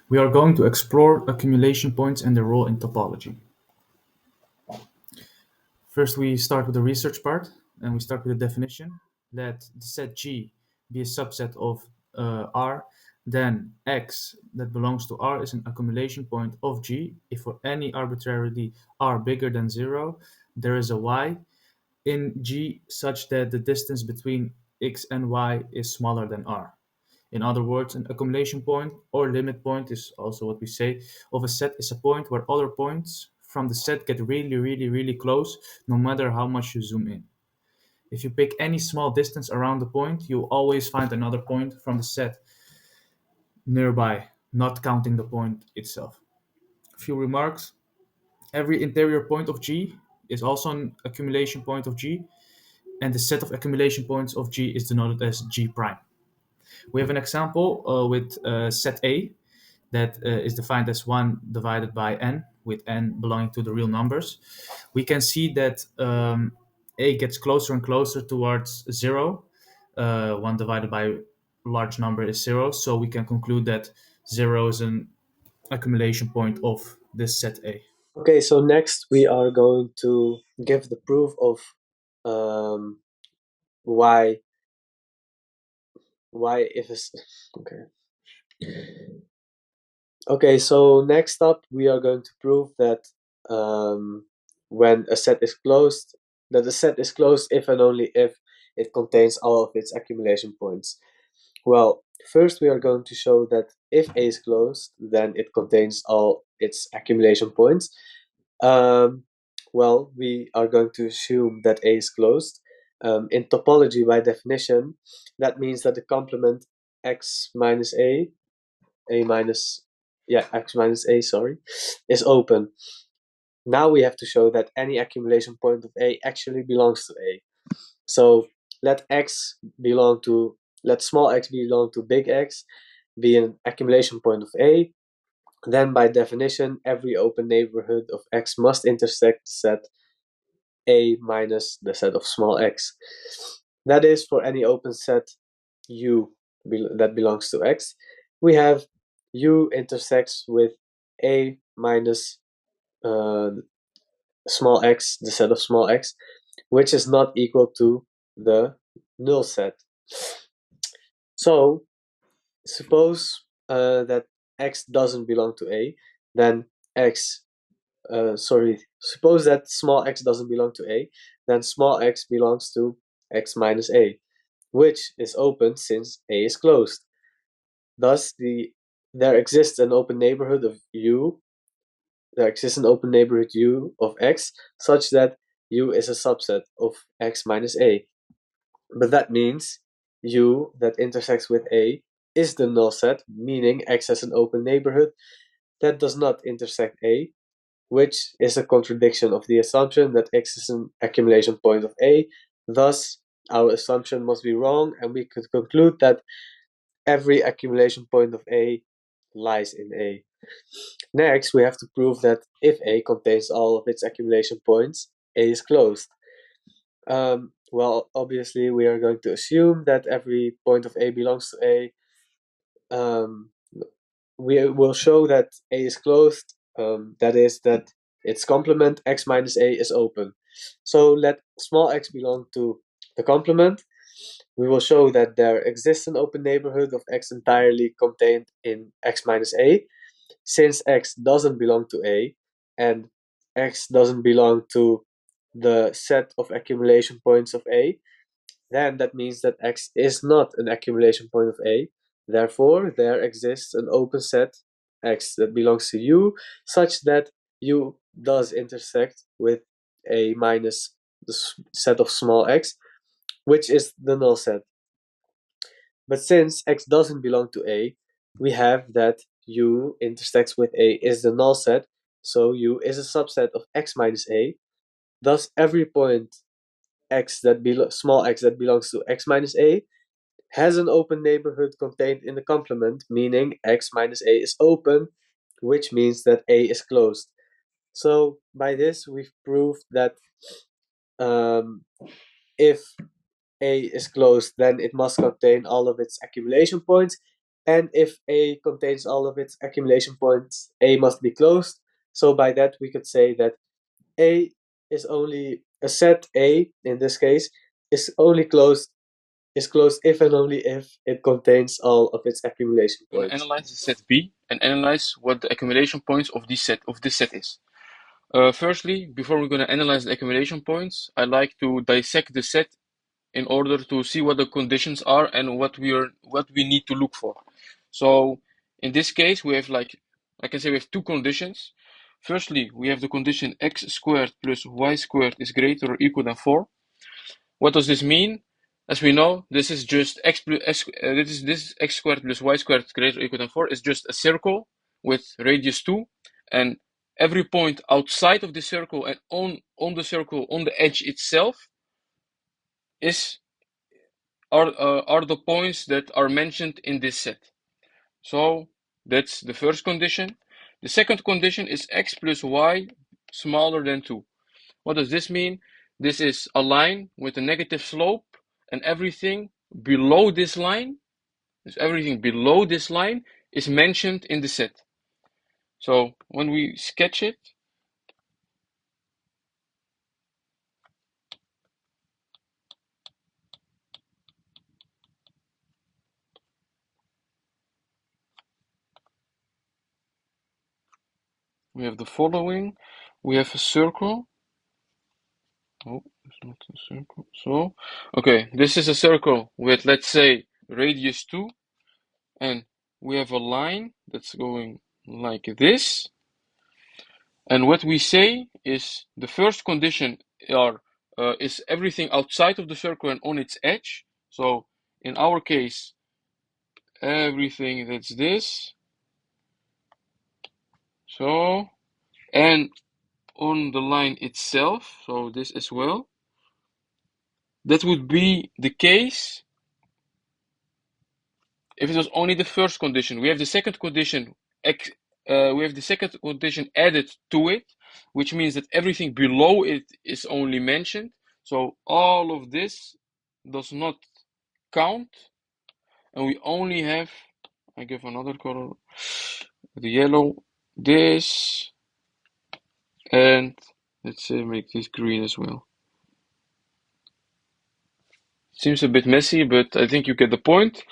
We are going to explore accumulation points and their role in topology. First, we start with the research part, and we start with the definition. Let the set G be a subset of R, then X that belongs to R is an accumulation point of G. If for any arbitrarily R bigger than 0, there is a Y in G such that the distance between X and Y is smaller than R. In other words, an accumulation point or limit point is also what we say of a set is a point where other points from the set get really, really, really close no matter how much you zoom in. If you pick any small distance around the point, you'll always find another point from the set nearby, not counting the point itself. A few remarks. Every interior point of G is also an accumulation point of G, and the set of accumulation points of G is denoted as G prime. We have an example with set A that is defined as 1 divided by n, with n belonging to the real numbers. We can see that A gets closer and closer towards 0. 1 divided by a large number is 0, so we can conclude that 0 is an accumulation point of this set A. Okay, so next we are going to give the proof of um, why if it's okay. Okay, so next up we are going to prove that when a set is closed, that the set is closed if and only if it contains all of its accumulation points. Well, first we are going to show that if A is closed, then it contains all its accumulation points. Well, we are going to assume that A is closed. In topology, by definition, that means that the complement x minus a minus, yeah, x minus a, sorry, is open. Now we have to show that any accumulation point of A actually belongs to A. So let small x belong to big X, be an accumulation point of A. Then by definition, every open neighborhood of X must intersect the set A minus the set of small x. That is for any open set U that belongs to X. We have U intersects with A minus uh, small x, the set of small x, which is not equal to the null set. So suppose that X doesn't belong to A, then suppose that small x doesn't belong to A, then small x belongs to x minus A, which is open since A is closed. Thus, there exists an open neighborhood of U. There exists an open neighborhood U of X such that U is a subset of X minus A. But that means U that intersects with A is the null set, meaning X has an open neighborhood that does not intersect A, which is a contradiction of the assumption that X is an accumulation point of A. Thus, our assumption must be wrong, and we could conclude that every accumulation point of A lies in A. Next, we have to prove that if A contains all of its accumulation points, A is closed. Well, obviously, we are going to assume that every point of A belongs to A. We will show that A is closed, that is, that its complement x minus A is open. So let small x belong to the complement. We will show that there exists an open neighborhood of x entirely contained in x minus A. Since x doesn't belong to A, and x doesn't belong to the set of accumulation points of A, then that means that X is not an accumulation point of A. Therefore, there exists an open set X that belongs to U, such that U does intersect with A minus the set of small x, which is the null set. But since X doesn't belong to A, we have that U intersects with A is the null set, so U is a subset of X minus A. Thus, every point small x that belongs to x minus a has an open neighborhood contained in the complement, meaning x minus a is open, which means that A is closed. So by this, we've proved that um, if A is closed, then it must contain all of its accumulation points. and if A contains all of its accumulation points, A must be closed. So by that we could say that A is only a set A in this case is closed if and only if it contains all of its accumulation We're going points. to analyze the set B and analyze what the accumulation points of this set is. Firstly, before we're going to analyze the accumulation points, I like to dissect the set in order to see what the conditions are and what we need to look for. So in this case, we have I can say we have two conditions. Firstly, we have the condition x squared plus y squared is greater or equal than 4. What does this mean? As we know, this is just this x squared plus y squared greater or equal than 4 is just a circle with radius 2, and every point outside of the circle and on the circle on the edge itself are the points that are mentioned in this set. So that's the first condition. The second condition is x plus y smaller than 2. What does this mean? This is a line with a negative slope, and everything below this line is mentioned in the set. So when we sketch it, we have the following. We have a circle. Oh, it's not a circle. So, okay, this is a circle with, let's say, radius 2, and we have a line that's going like this. And what we say is the first condition is everything outside of the circle and on its edge. So in our case, everything that's this. So, and on the line itself, so this as well. That would be the case if it was only the first condition. We have the second condition added to it, which means that everything below it is only mentioned. So all of this does not count, and we only have, I give another color, the yellow, this, and let's say make this green as well. Seems a bit messy, but I think you get the point.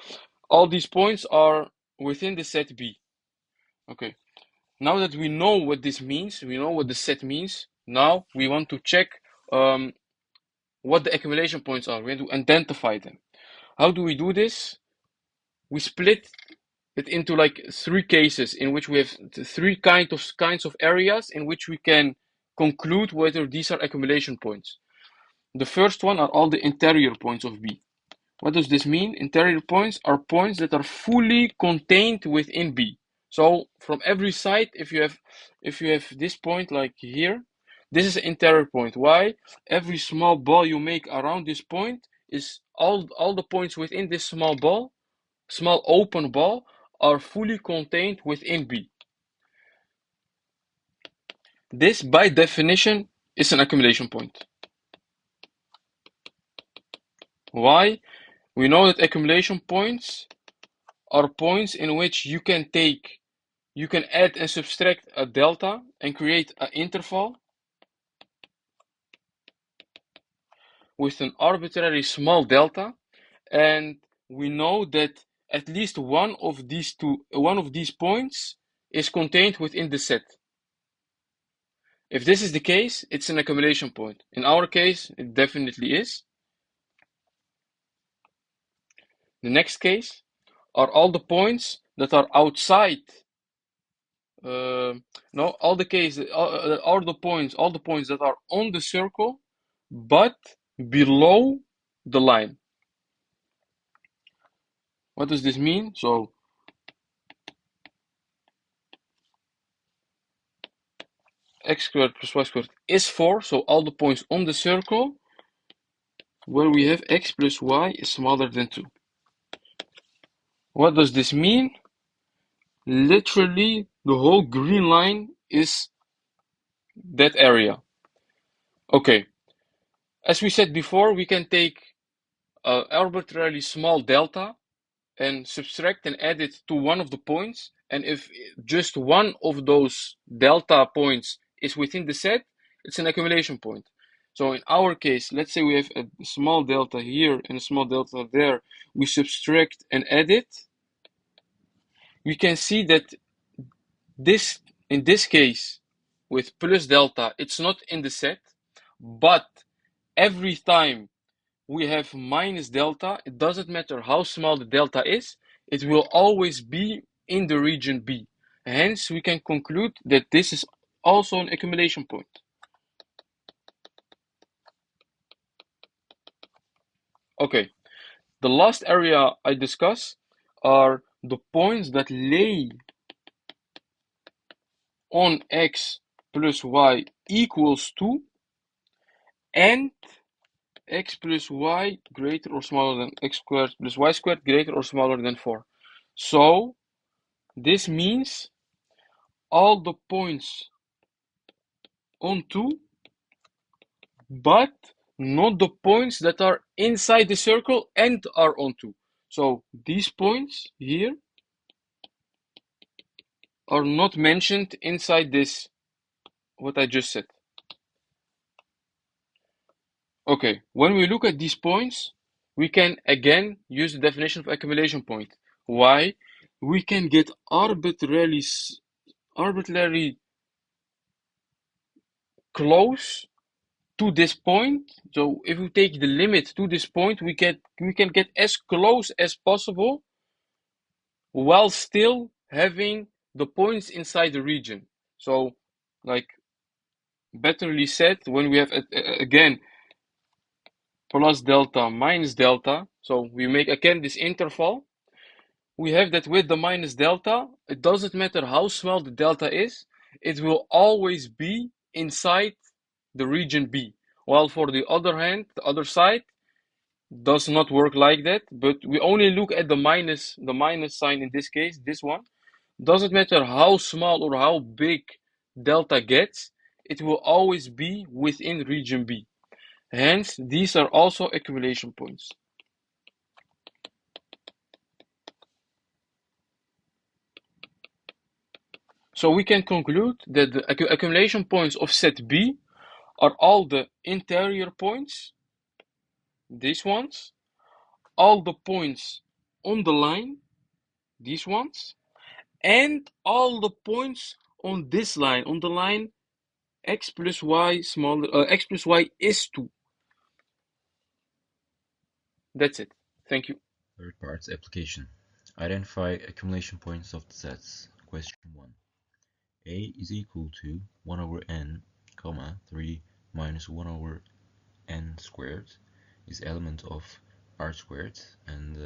All these points are within the set B. Okay. Now that we know what this means, we know what the set means, now we want to check what the accumulation points are. We want to identify them. How do we do this? We split it into like three cases in which we have three kinds of areas in which we can conclude whether these are accumulation points. The first one are all the interior points of B. What does this mean? Interior points are points that are fully contained within B. So from every side, if you have this point like here, this is an interior point. Why? Every small ball you make around this point is all the points within this small open ball are fully contained within B. This by definition is an accumulation point. Why? We know that accumulation points are points in which you can add and subtract a delta and create an interval with an arbitrary small delta, and we know that at least one of these points is contained within the set. If this is the case, it's an accumulation point. In our case, it definitely is. The next case are all the points that are outside. No, all the points that are on the circle, but below the line. What does this mean? So x squared plus y squared is 4, so all the points on the circle where we have x plus y is smaller than 2. What does this mean? Literally, the whole green line is that area. Okay, as we said before, we can take an arbitrarily small delta and subtract and add it to one of the points, and if just one of those delta points is within the set, it's an accumulation point. So in our case, let's say we have a small delta here and a small delta there, we subtract and add it, we can see that this, in this case, with plus delta, it's not in the set, but every time we have minus delta, it doesn't matter how small the delta is, it will always be in the region B. Hence, we can conclude that this is also an accumulation point. Okay, the last area I discuss are the points that lay on x plus y equals 2 and x plus y greater or smaller than x squared plus y squared greater or smaller than 4. So this means all the points on 2, but not the points that are inside the circle and are on 2. So these points here are not mentioned inside this, what I just said. Okay, when we look at these points, we can again use the definition of accumulation point. Why? We can get arbitrarily close to this point. So if we take the limit to this point, we can get as close as possible while still having the points inside the region. So, like betterly said, when we have again plus delta minus delta, so we make again this interval, we have that with the minus delta, it doesn't matter how small the delta is, it will always be inside the region B. While for the other hand, the other side does not work like that, but we only look at the minus sign in this case, this one. Doesn't matter how small or how big delta gets, it will always be within region B. Hence, these are also accumulation points. So we can conclude that the accumulation points of set B are all the interior points, these ones, all the points on the line, these ones, and all the points on this line, on the line x plus y smaller, x plus y is 2. That's it. Thank you. Third part application. Identify accumulation points of the sets. Question 1. A is equal to 1 over n, comma, 3 minus 1 over n squared is element of r squared, and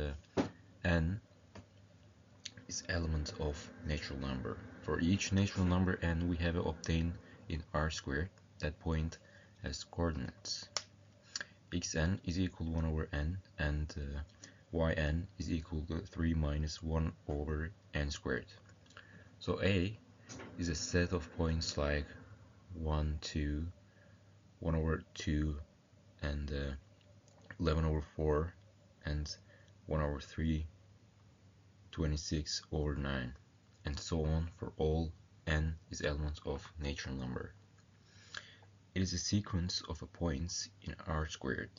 n is element of natural number. For each natural number n we have obtained in r squared, that point has coordinates. Xn is equal to 1 over n, and yn is equal to 3 minus 1 over n squared. So A is a set of points like 1, 2, 1 over 2, and 11 over 4, and 1 over 3, 26 over 9, and so on for all n is elements of natural number. It is a sequence of points in R squared.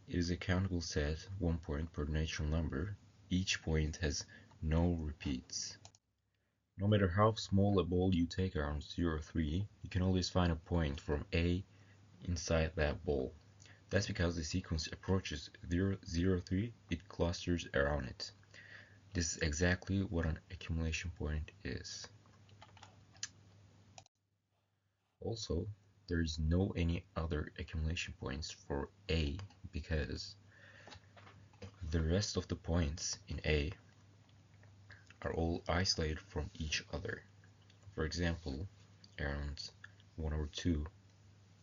It is a countable set, 1 point per natural number. Each point has no repeats. No matter how small a ball you take around 0, 3, you can always find a point from A inside that ball. That's because the sequence approaches 0, 0, 3, it clusters around it. This is exactly what an accumulation point is. Also, there is no any other accumulation points for A because the rest of the points in A are all isolated from each other. For example, around 1 over 2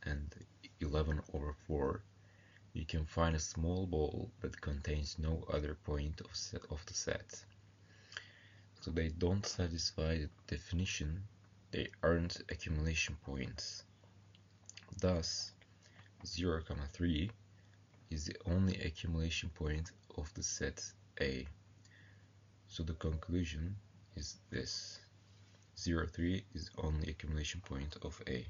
and 11 over 4, you can find a small ball that contains no other point of the set. So they don't satisfy the definition, they aren't accumulation points. Thus, 0, 3 is the only accumulation point of the set A. So the conclusion is this. 0, 3 is only accumulation point of A.